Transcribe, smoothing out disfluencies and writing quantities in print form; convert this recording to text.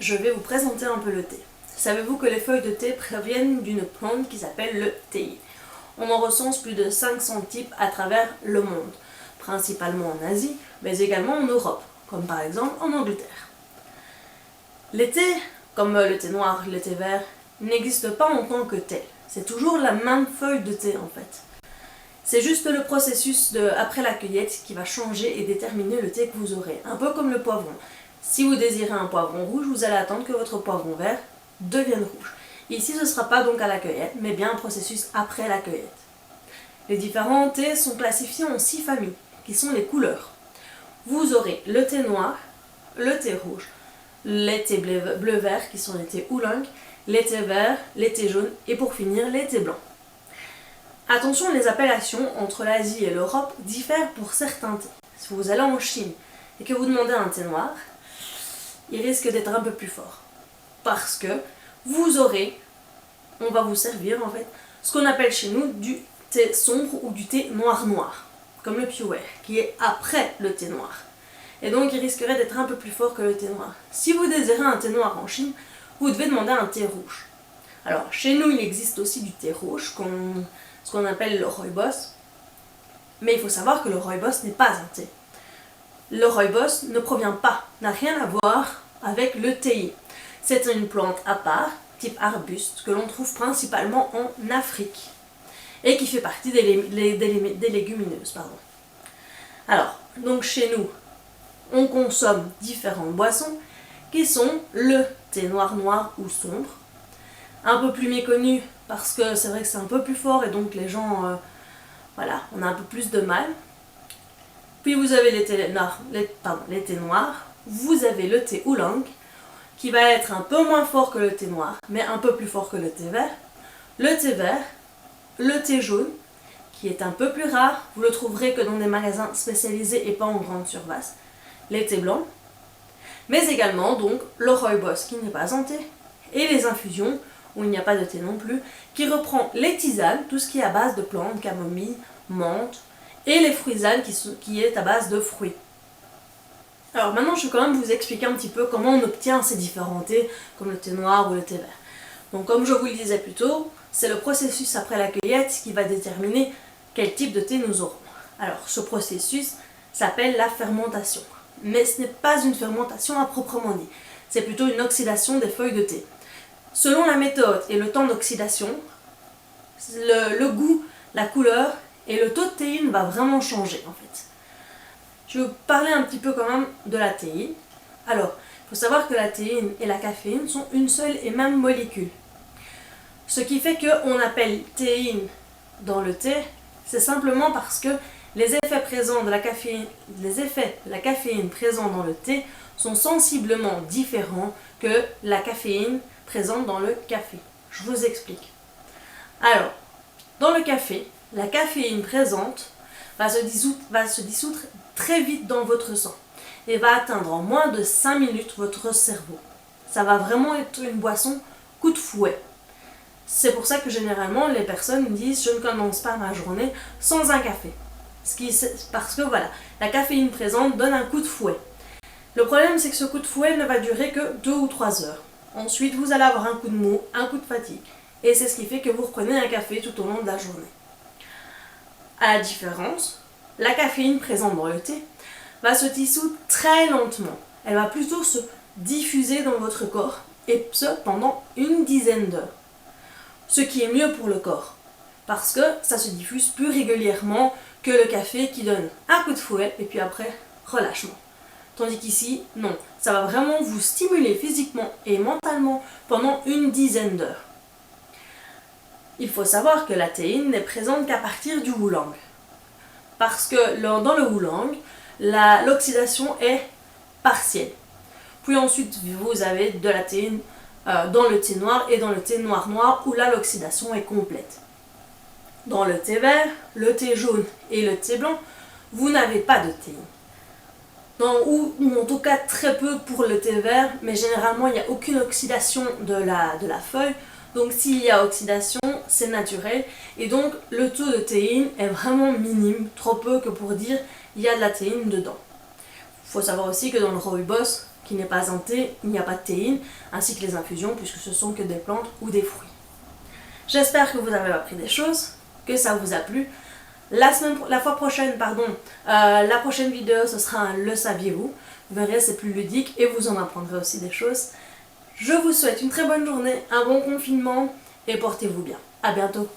je vais vous présenter un peu le thé. Savez-vous que les feuilles de thé proviennent d'une plante qui s'appelle le théi? On en recense plus de 500 types à travers le monde, principalement en Asie, mais également en Europe, comme par exemple en Angleterre. Les thés, comme le thé noir, le thé vert, n'existent pas en tant que tel. C'est toujours la même feuille de thé en fait. C'est juste le processus après la cueillette qui va changer et déterminer le thé que vous aurez. Un peu comme le poivron. Si vous désirez un poivron rouge, vous allez attendre que votre poivron vert devienne rouge. Ici, ce ne sera pas donc à la cueillette, mais bien un processus après la cueillette. Les différents thés sont classifiés en 6 familles, qui sont les couleurs. Vous aurez le thé noir, le thé rouge, les thés bleu-vert, qui sont les thés oolong, les thés verts, les thés jaunes, et pour finir, les thés blancs. Attention, les appellations entre l'Asie et l'Europe diffèrent pour certains thés. Si vous allez en Chine et que vous demandez un thé noir, il risque d'être un peu plus fort. Parce que vous aurez, on va vous servir en fait, ce qu'on appelle chez nous du thé sombre ou du thé noir, comme le pu'er, qui est après le thé noir. Et donc il risquerait d'être un peu plus fort que le thé noir. Si vous désirez un thé noir en Chine, vous devez demander un thé rouge. Alors chez nous, il existe aussi du thé rouge, ce qu'on appelle le rooibos. Mais il faut savoir que le rooibos n'est pas un thé. Le rooibos ne provient pas, n'a rien à voir avec le théi. C'est une plante à part, type arbuste, que l'on trouve principalement en Afrique et qui fait partie des légumineuses. Alors, donc chez nous, on consomme différentes boissons qui sont le thé noir ou sombre, un peu plus méconnu parce que c'est vrai que c'est un peu plus fort et donc les gens, voilà, on a un peu plus de mal. Puis vous avez les thés noirs, vous avez le thé oolong, qui va être un peu moins fort que le thé noir, mais un peu plus fort que le thé vert, le thé jaune, qui est un peu plus rare, vous le trouverez que dans des magasins spécialisés et pas en grande surface, les thés blancs, mais également donc le rooibos, qui n'est pas un thé, et les infusions, où il n'y a pas de thé non plus, qui reprend les tisanes, tout ce qui est à base de plantes, camomille, menthe, et les fruisanes qui est à base de fruits. Alors maintenant, je vais quand même vous expliquer un petit peu comment on obtient ces différents thés, comme le thé noir ou le thé vert. Donc comme je vous le disais plus tôt, c'est le processus après la cueillette qui va déterminer quel type de thé nous aurons. Alors ce processus s'appelle la fermentation. Mais ce n'est pas une fermentation à proprement dit, c'est plutôt une oxydation des feuilles de thé. Selon la méthode et le temps d'oxydation, le goût, la couleur et le taux de théine va vraiment changer en fait. Je vais vous parler un petit peu quand même de la théine. Alors, il faut savoir que la théine et la caféine sont une seule et même molécule. Ce qui fait qu'on appelle théine dans le thé, c'est simplement parce que les effets de la caféine présents dans le thé sont sensiblement différents que la caféine présente dans le café. Je vous explique. Alors, dans le café, la caféine présente va se dissoudre très vite dans votre sang et va atteindre en moins de 5 minutes votre cerveau. Ça va vraiment être une boisson coup de fouet. C'est pour ça que généralement les personnes disent « je ne commence pas ma journée sans un café ». Parce que voilà, la caféine présente donne un coup de fouet. Le problème, c'est que ce coup de fouet ne va durer que 2 ou 3 heures. Ensuite, vous allez avoir un coup de mou, un coup de fatigue. Et c'est ce qui fait que vous reprenez un café tout au long de la journée. À la différence, la caféine présente dans le thé va se dissoudre très lentement. Elle va plutôt se diffuser dans votre corps, et ce pendant une dizaine d'heures. Ce qui est mieux pour le corps, parce que ça se diffuse plus régulièrement que le café qui donne un coup de fouet et puis après relâchement. Tandis qu'ici, non, ça va vraiment vous stimuler physiquement et mentalement pendant une dizaine d'heures. Il faut savoir que la théine n'est présente qu'à partir du oolong. Parce que dans le oolong, l'oxydation est partielle. Puis ensuite, vous avez de la théine dans le thé noir et dans le thé noir où là l'oxydation est complète. Dans le thé vert, le thé jaune et le thé blanc, vous n'avez pas de théine. Ou en tout cas très peu pour le thé vert, mais généralement il n'y a aucune oxydation de la feuille. Donc s'il y a oxydation, c'est naturel. Et donc le taux de théine est vraiment minime, trop peu que pour dire il y a de la théine dedans. faut savoir aussi que dans le rooibos, qui n'est pas un thé, il n'y a pas de théine, ainsi que les infusions, puisque ce sont que des plantes ou des fruits. J'espère que vous avez appris des choses, que ça vous a plu. La prochaine vidéo, ce sera un Le saviez-vous. Vous verrez, c'est plus ludique et vous en apprendrez aussi des choses. Je vous souhaite une très bonne journée, un bon confinement et portez-vous bien. À bientôt.